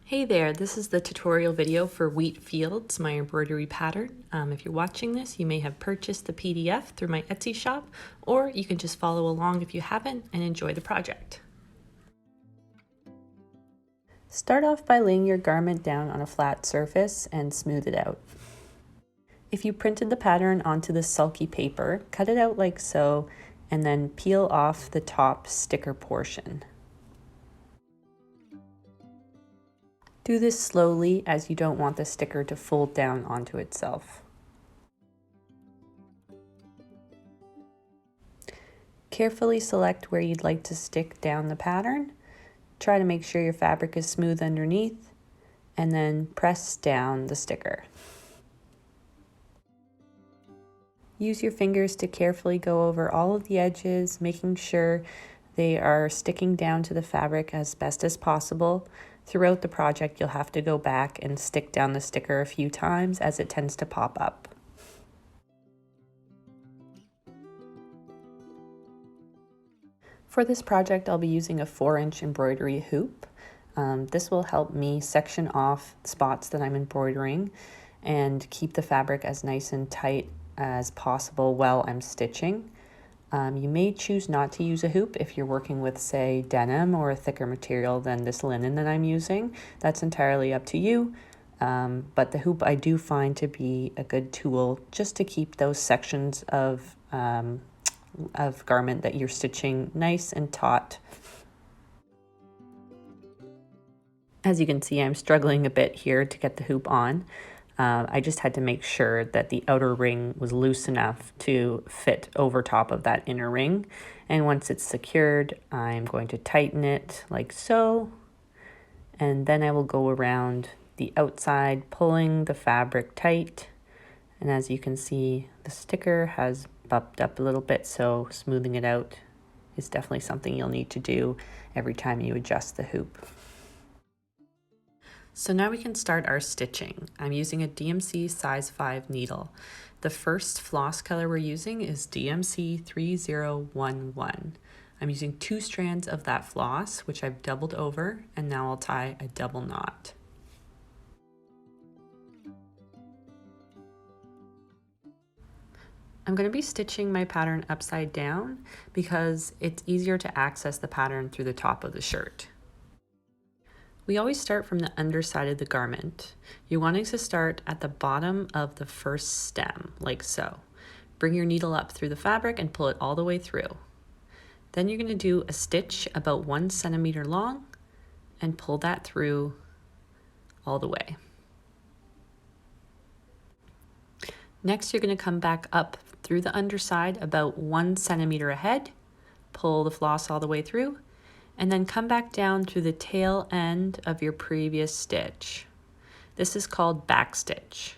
Hey there, this is the tutorial video for Wheat Fields, my embroidery pattern. If you're watching this, you may have purchased the PDF through my Etsy shop, or you can just follow along if you haven't and enjoy the project. Start off by laying your garment down on a flat surface and smooth it out. If you printed the pattern onto the sulky paper, cut it out like so, and then peel off the top sticker portion. Do this slowly as you don't want the sticker to fold down onto itself. Carefully select where you'd like to stick down the pattern. Try to make sure your fabric is smooth underneath, and then press down the sticker. Use your fingers to carefully go over all of the edges, making sure they are sticking down to the fabric as best as possible. Throughout the project, you'll have to go back and stick down the sticker a few times as it tends to pop up. For this project, I'll be using a 4-inch embroidery hoop. This will help me section off spots that I'm embroidering and keep the fabric as nice and tight as possible while I'm stitching. You may choose not to use a hoop if you're working with, say, denim or a thicker material than this linen that I'm using. That's entirely up to you, but the hoop I do find to be a good tool just to keep those sections of garment that you're stitching nice and taut. As you can see, I'm struggling a bit here to get the hoop on. I just had to make sure that the outer ring was loose enough to fit over top of that inner ring. And once it's secured, I'm going to tighten it like so. And then I will go around the outside, pulling the fabric tight. And as you can see, the sticker has bumped up a little bit, so smoothing it out is definitely something you'll need to do every time you adjust the hoop. So now we can start our stitching. I'm using a DMC size 5 needle. The first floss color we're using is DMC 3011. I'm using 2 strands of that floss, which I've doubled over, and now I'll tie a double knot. I'm going to be stitching my pattern upside down because it's easier to access the pattern through the top of the shirt. We always start from the underside of the garment. You're wanting to start at the bottom of the first stem, like so. Bring your needle up through the fabric and pull it all the way through. Then you're going to do a stitch about 1 centimeter long and pull that through all the way. Next, you're going to come back up through the underside about 1 centimeter ahead, pull the floss all the way through, and then come back down through the tail end of your previous stitch. This is called back stitch.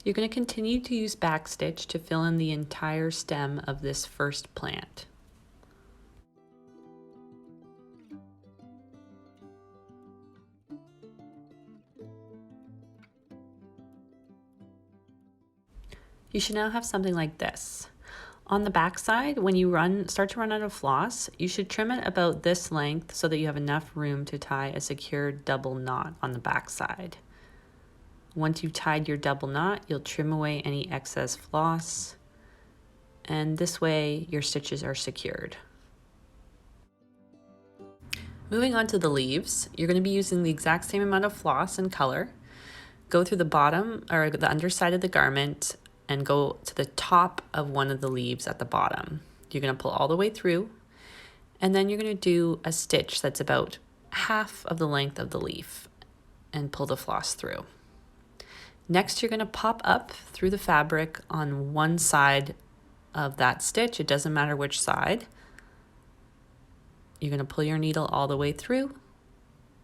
You're going to continue to use back stitch to fill in the entire stem of this first plant. You should now have something like this. On the back side, when you start to run out of floss, you should trim it about this length so that you have enough room to tie a secure double knot on the back side. Once you've tied your double knot, you'll trim away any excess floss, and this way your stitches are secured. Moving on to the leaves, you're going to be using the exact same amount of floss and color. Go through the bottom or the underside of the garment and go to the top of one of the leaves at the bottom. You're going to pull all the way through, and then you're going to do a stitch that's about half of the length of the leaf and pull the floss through. Next, you're going to pop up through the fabric on one side of that stitch. It doesn't matter which side. You're going to pull your needle all the way through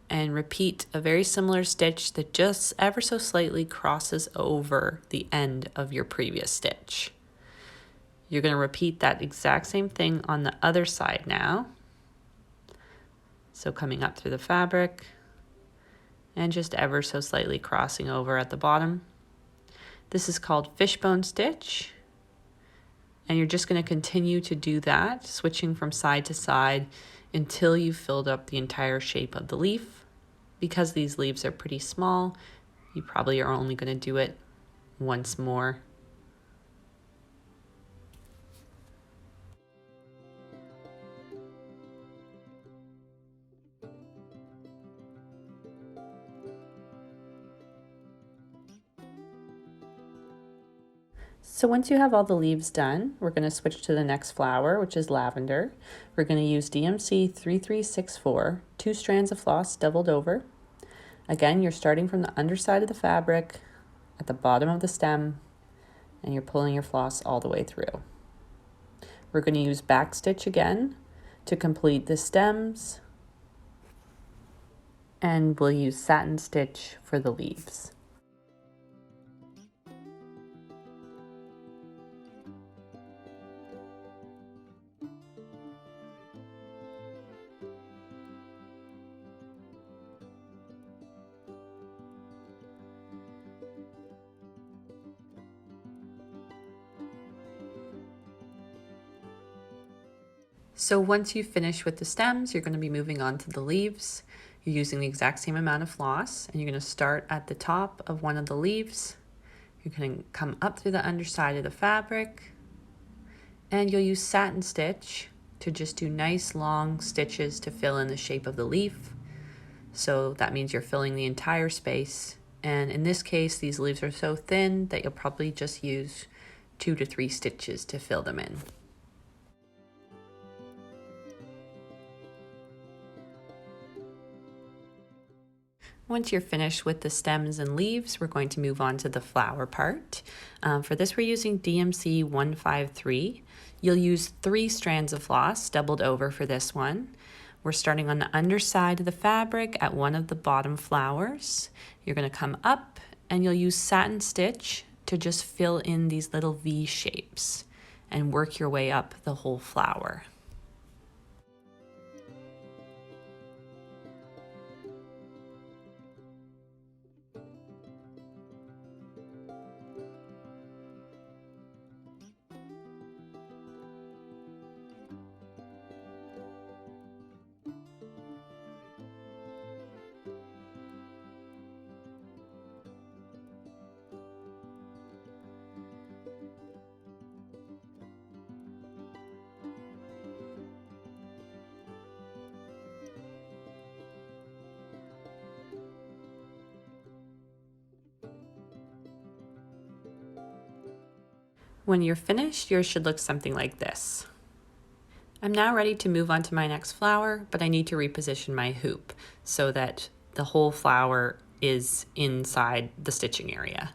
and repeat a very similar stitch that just ever so slightly crosses over the end of your previous stitch. You're going to repeat that exact same thing on the other side now. So coming up through the fabric and just ever so slightly crossing over at the bottom. This is called fishbone stitch. And you're just going to continue to do that, switching from side to side until you've filled up the entire shape of the leaf. Because these leaves are pretty small, you probably are only going to do it once more. So once you have all the leaves done, we're going to switch to the next flower, which is lavender. We're going to use DMC 3364, 2 strands of floss doubled over. Again, you're starting from the underside of the fabric at the bottom of the stem, and you're pulling your floss all the way through. We're going to use back stitch again to complete the stems, and we'll use satin stitch for the leaves. So once you finish with the stems, you're going to be moving on to the leaves. You're using the exact same amount of floss, and you're going to start at the top of one of the leaves. You're going to come up through the underside of the fabric, and you'll use satin stitch to just do nice long stitches to fill in the shape of the leaf. So that means you're filling the entire space. And in this case, these leaves are so thin that you'll probably just use 2 to 3 stitches to fill them in. Once you're finished with the stems and leaves, we're going to move on to the flower part. For this, we're using DMC 153. You'll use 3 strands of floss doubled over for this one. We're starting on the underside of the fabric at one of the bottom flowers. You're going to come up and you'll use satin stitch to just fill in these little V shapes and work your way up the whole flower. When you're finished, yours should look something like this. I'm now ready to move on to my next flower, but I need to reposition my hoop so that the whole flower is inside the stitching area.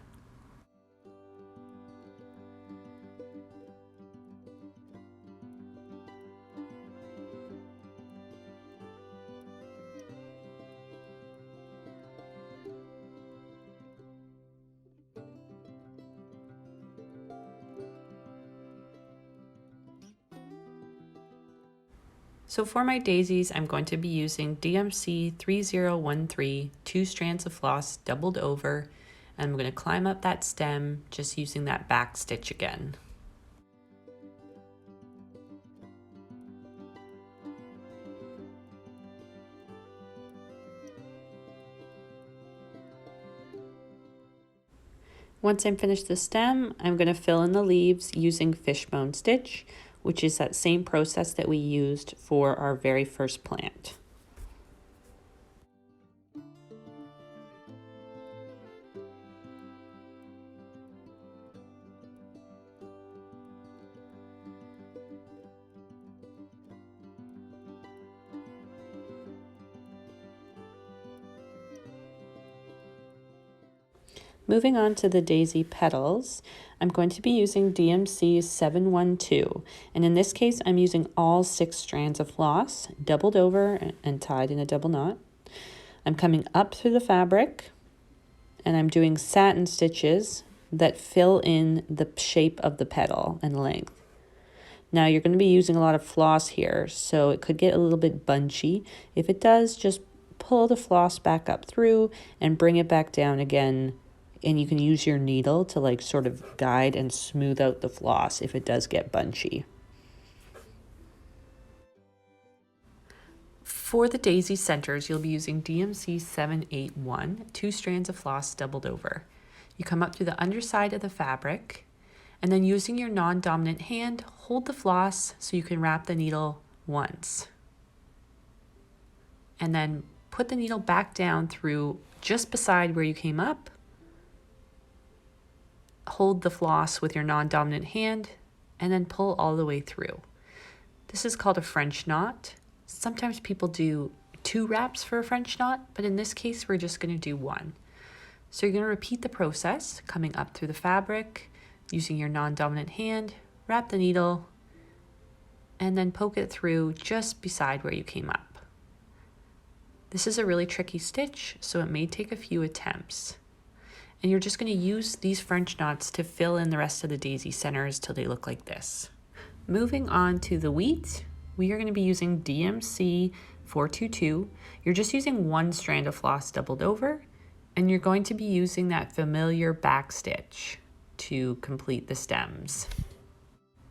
So for my daisies, I'm going to be using DMC 3013, 2 strands of floss doubled over, and I'm going to climb up that stem just using that back stitch again. Once I'm finished the stem, I'm going to fill in the leaves using fishbone stitch, which is that same process that we used for our very first plant. Moving on to the daisy petals, I'm going to be using DMC 712, and in this case I'm using all 6 strands of floss, doubled over and tied in a double knot. I'm coming up through the fabric, and I'm doing satin stitches that fill in the shape of the petal and length. Now you're going to be using a lot of floss here, so it could get a little bit bunchy. If it does, just pull the floss back up through and bring it back down again And you can use your needle to like sort of guide and smooth out the floss if it does get bunchy. For the daisy centers, you'll be using DMC 781, 2 strands of floss doubled over. You come up through the underside of the fabric, and then using your non-dominant hand, hold the floss so you can wrap the needle once. And then put the needle back down through just beside where you came up. Hold the floss with your non-dominant hand, and then pull all the way through. This is called a French knot. Sometimes people do 2 wraps for a French knot, but in this case, we're just going to do 1. So you're going to repeat the process, coming up through the fabric, using your non-dominant hand, wrap the needle, and then poke it through just beside where you came up. This is a really tricky stitch, so it may take a few attempts. And you're just going to use these French knots to fill in the rest of the daisy centers till they look like this. Moving on to the wheat, we are going to be using DMC 422. You're just using 1 strand of floss doubled over, and you're going to be using that familiar back stitch to complete the stems.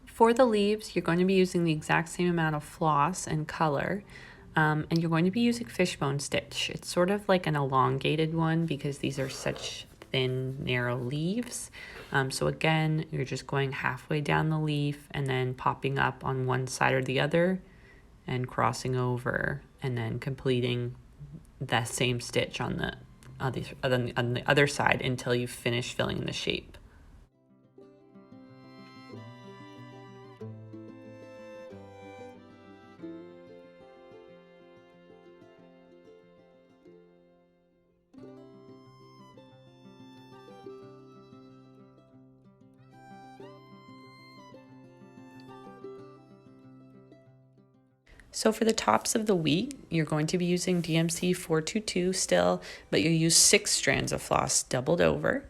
For the leaves, you're going to be using the exact same amount of floss and color, and you're going to be using fishbone stitch. It's sort of like an elongated one because these are such thin, narrow leaves. So again, you're just going halfway down the leaf and then popping up on one side or the other and crossing over and then completing that same stitch on the other side until you finish filling in the shape. So for the tops of the wheat, you're going to be using DMC 422 still, but you'll use 6 strands of floss doubled over.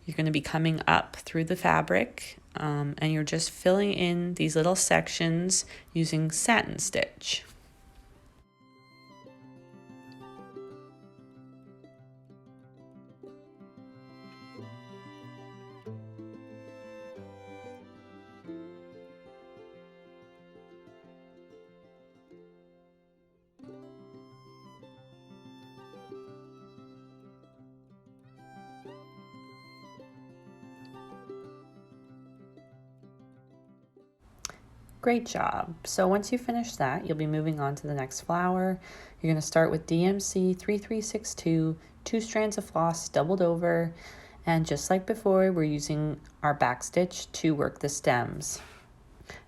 You're going to be coming up through the fabric, and you're just filling in these little sections using satin stitch. Great job. So once you finish that, you'll be moving on to the next flower. You're going to start with DMC 3362, 2 strands of floss doubled over, and just like before, we're using our back stitch to work the stems.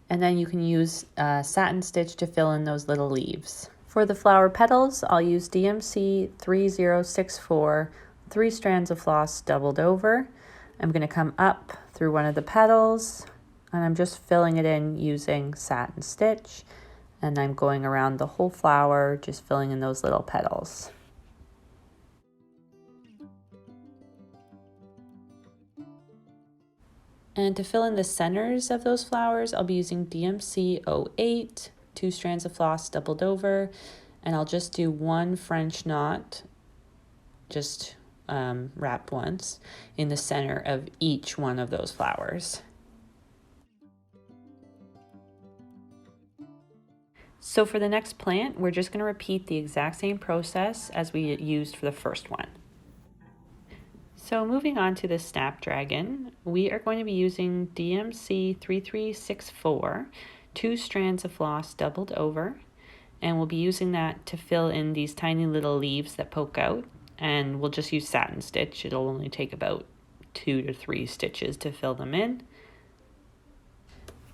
And then you can use satin stitch to fill in those little leaves. For the flower petals, I'll use DMC 3064, 3 strands of floss doubled over. I'm going to come up through one of the petals, and I'm just filling it in using satin stitch, and I'm going around the whole flower, just filling in those little petals. And to fill in the centers of those flowers, I'll be using DMC 08, 2 strands of floss doubled over, and I'll just do 1 French knot, just wrap once, in the center of each one of those flowers. So for the next plant, we're just going to repeat the exact same process as we used for the first one. So moving on to the Snapdragon, we are going to be using DMC 3364, 2 strands of floss doubled over, and we'll be using that to fill in these tiny little leaves that poke out, and we'll just use satin stitch. It'll only take about 2 to 3 stitches to fill them in.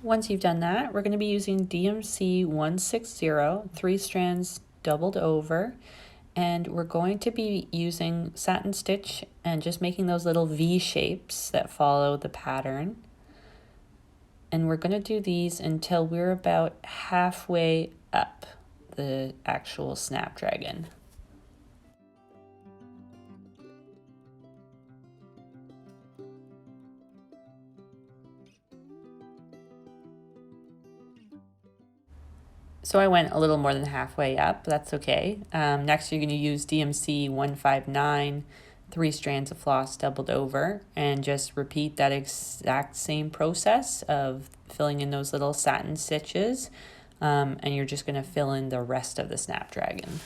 Once you've done that, we're going to be using DMC 160, 3 strands doubled over, and we're going to be using satin stitch and just making those little V shapes that follow the pattern. And we're going to do these until we're about halfway up the actual Snapdragon. So I went a little more than halfway up, but that's okay. Next, you're going to use DMC 159, 3 strands of floss doubled over, and just repeat that exact same process of filling in those little satin stitches, and you're just going to fill in the rest of the Snapdragon.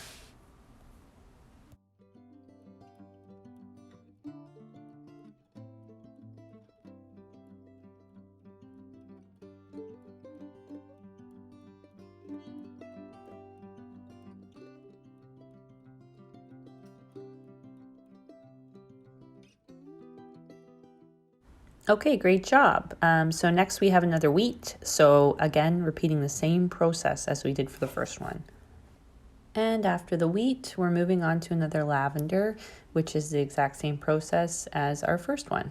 Okay, great job. So next we have another wheat. So again, repeating the same process as we did for the first one. And after the wheat, we're moving on to another lavender, which is the exact same process as our first one.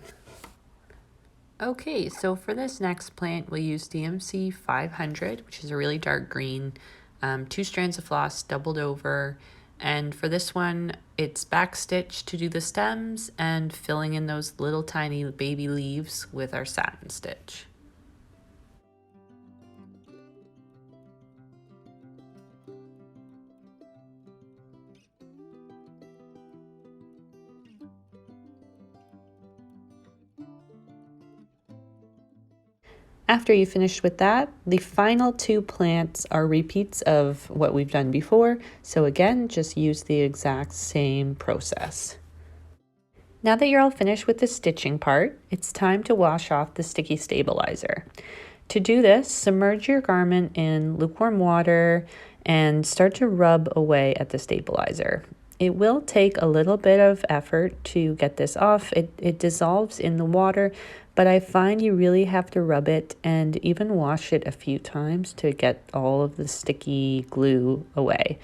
Okay, so for this next plant, we'll use DMC 500, which is a really dark green, 2 strands of floss doubled over. And for this one, it's backstitch to do the stems and filling in those little tiny baby leaves with our satin stitch. After you finish with that, the final 2 plants are repeats of what we've done before. So again, just use the exact same process. Now that you're all finished with the stitching part, it's time to wash off the sticky stabilizer. To do this, submerge your garment in lukewarm water and start to rub away at the stabilizer. It will take a little bit of effort to get this off. It dissolves in the water, but I find you really have to rub it and even wash it a few times to get all of the sticky glue away.